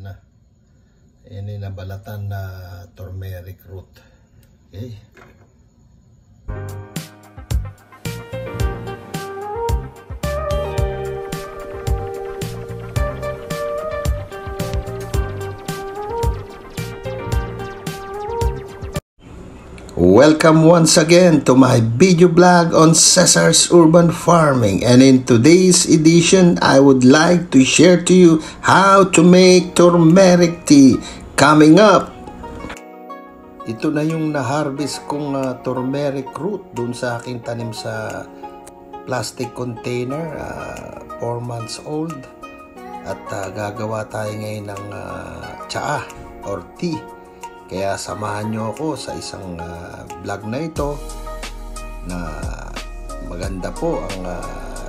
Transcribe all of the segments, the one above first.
Ayan na. Ayan yung nabalatan na turmeric root. Okay. Welcome once again to my video blog on Cesar's Urban Farming, and in today's edition I would like to share to you how to make turmeric tea coming up. Ito na yung na-harvest kong turmeric root dun sa aking tanim sa plastic container, 4 months old, at gagawa tayo ngayon ng tsaa or tea. Kaya samahan nyo ako sa isang vlog na ito na maganda po ang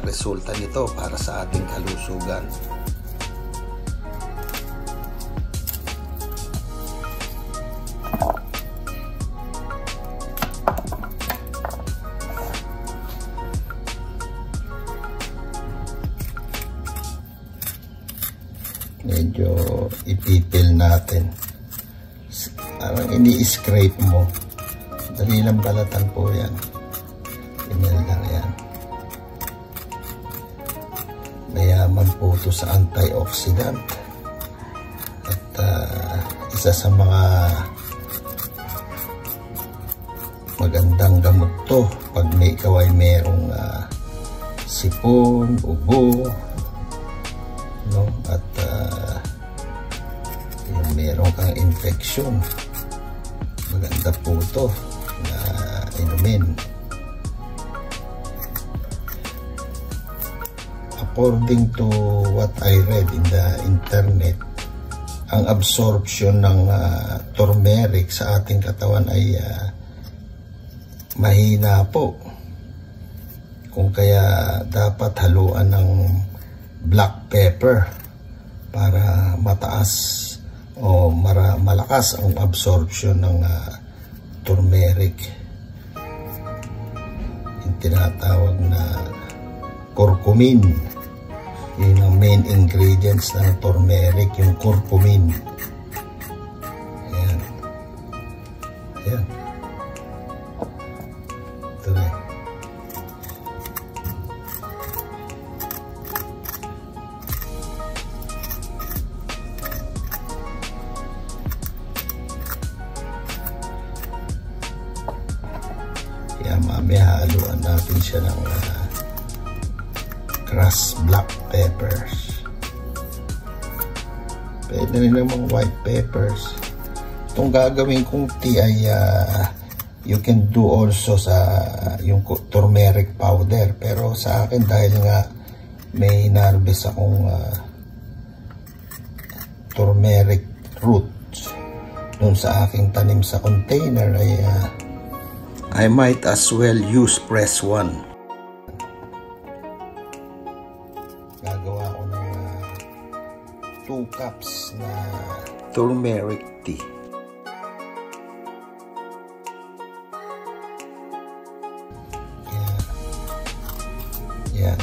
resulta nito para sa ating kalusugan. Medyo ipipil natin. Parang ini-scrape mo. Dali lang balatan po yan. Ganyan lang yan. Mayaman po ito sa antioxidant. At isa sa mga magandang gamot to pag may ikaw ay merong sipon, ubo, no? At yung meron kang infection, maganda po ito na inumin. According to what I read in the internet, ang absorption ng turmeric sa ating katawan ay mahina po. Kung kaya dapat haluan ng black pepper para mataas o malakas ang absorption ng turmeric. Yung tinatawag na curcumin. Yun ang main ingredients ng turmeric, yung curcumin. Ayan. Ayan. Ito na. Kaya mamaya haluan natin siya ng crushed black peppers. Pwede rin namang white peppers. Itong gagawin kong tea ay you can do also sa yung turmeric powder. Pero sa akin, dahil nga may inarbis akong turmeric roots dun sa aking tanim sa container, ay I might as well use press 1. Gagawa ko ng 2 cups na turmeric tea. Yan.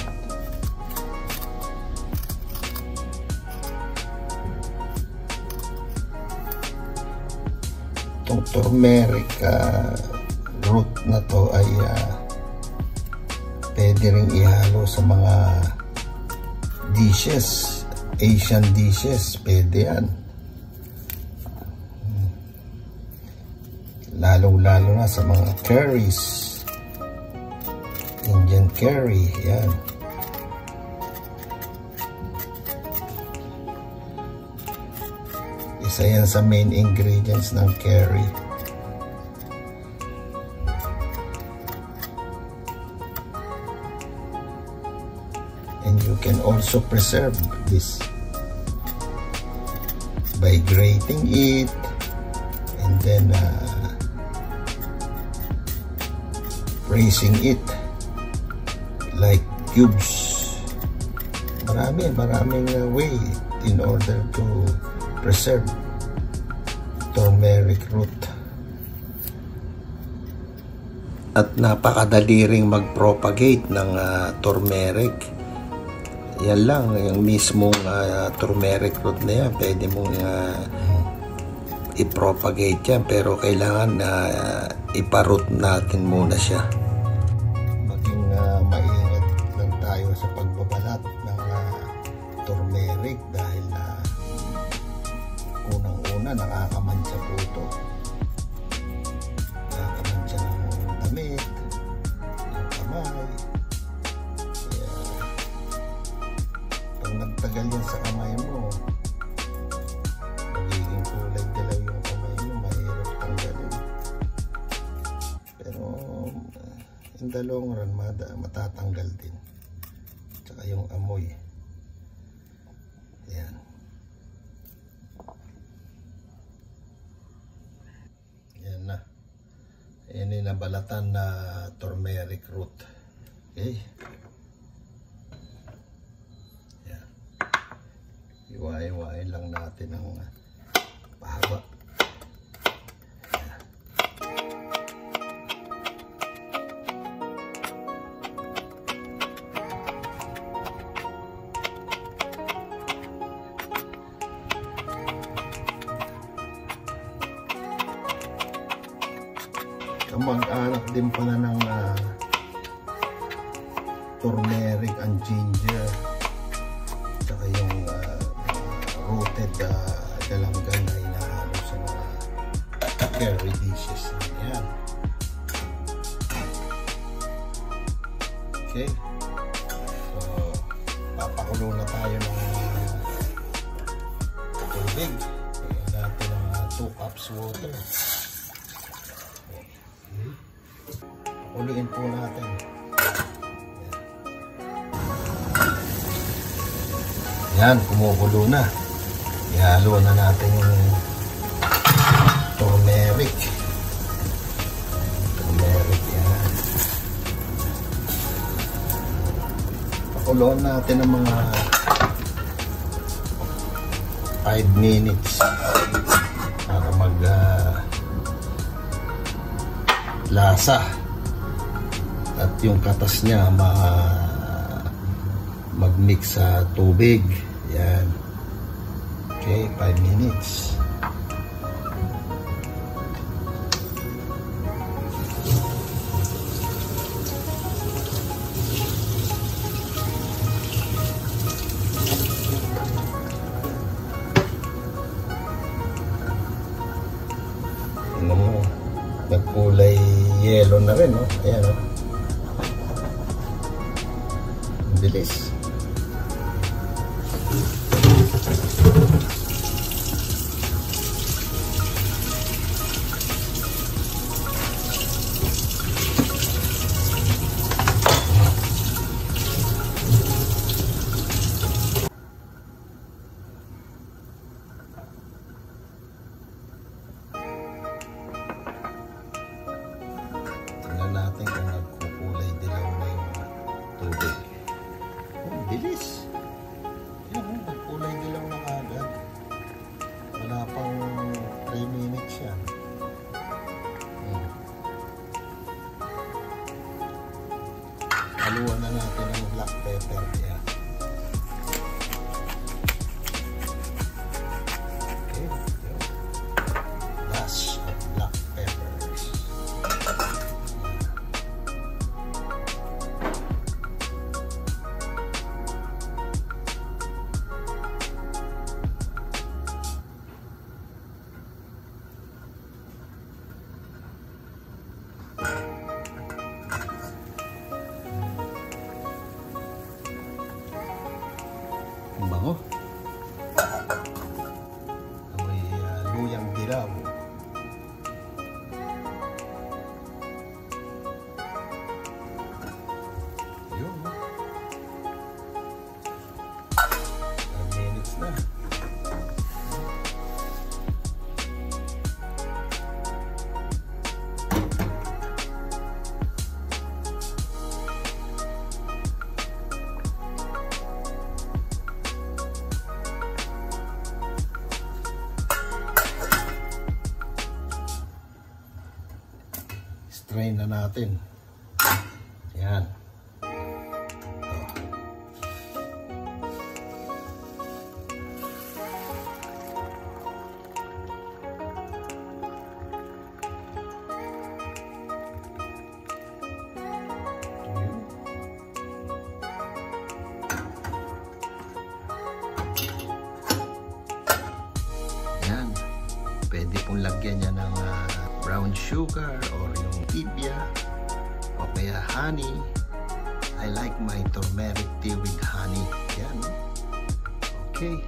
Itong turmeric root na to ay pwede rin ihalo sa mga dishes, Asian dishes, pwede yan. Lalong-lalo na sa mga curries, Indian curry, yan. Isa yan sa main ingredients ng curry. And you can also preserve this by grating it and then freezing it like cubes. Maraming way in order to preserve turmeric root. At napakadali ring mag-propagate ng turmeric. yan lang, yung mismong turmeric root na yan, pwede mong i-propagate yan, pero kailangan ipa-root natin muna siya. Maging maingat lang tayo sa pagbabalat ng turmeric dahil unang-una nakakamancha po ito. Nakakamancha ng damit, ng kamay. Kaya pag nagtagal yan sa kamay mo, magiging kulay dilaw yung kamay mo, mahirap tanggalin. Pero in the long run, matatanggal din. Tsaka yung amoy. Yan. Yan na. Yan yung nabalatan na turmeric root. Okay. Yan. Iwain-wain lang natin ang pahaba. Kamag-anak din pala ng turmeric and ginger, tsaka yung rooted galanggam na hinahalo sa mga curry dishes. Yan. Okay, so papakulo na tayo ng tubig. Ayan natin ng 2 cups water. Pakuluin po natin. Yan, kumukulo na. Ihalo na natin yung turmeric. Turmeric, yan. Pakuluan natin ng mga 5 minutes para lasa at yung katas niya mag-mix sa tubig. Yan. Okay, 5 minutes. Nagkulay yellow na rin, no? Ayan, no? Bilis. Tingnan natin kung nagkukulay dilaw na yung tubig. Oh, bilis. Yan, nagkulay dilaw na agad. Wala pang 3 minutes yan. Haluan na natin ang black pepper. Yan. Okay. Dash of black peppers. Ang bango. May luyang dilaw. Yun. 5 minutes na. Strain na natin. Yan. Pwede pong lagyan niya ng brown sugar or yung stevia o kaya honey. I like my turmeric tea with honey. Yan. Okay.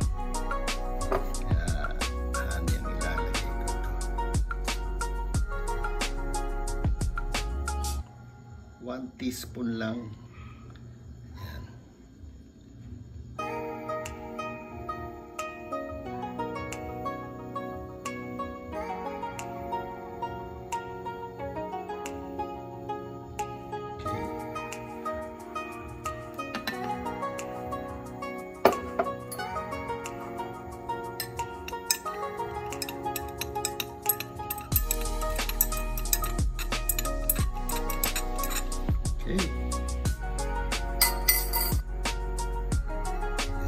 Honey ang ilalagay ko ito. 1 teaspoon lang. Yan.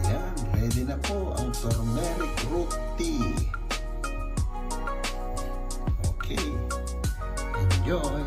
Ayan, ready na po ang turmeric root tea. Okay, enjoy!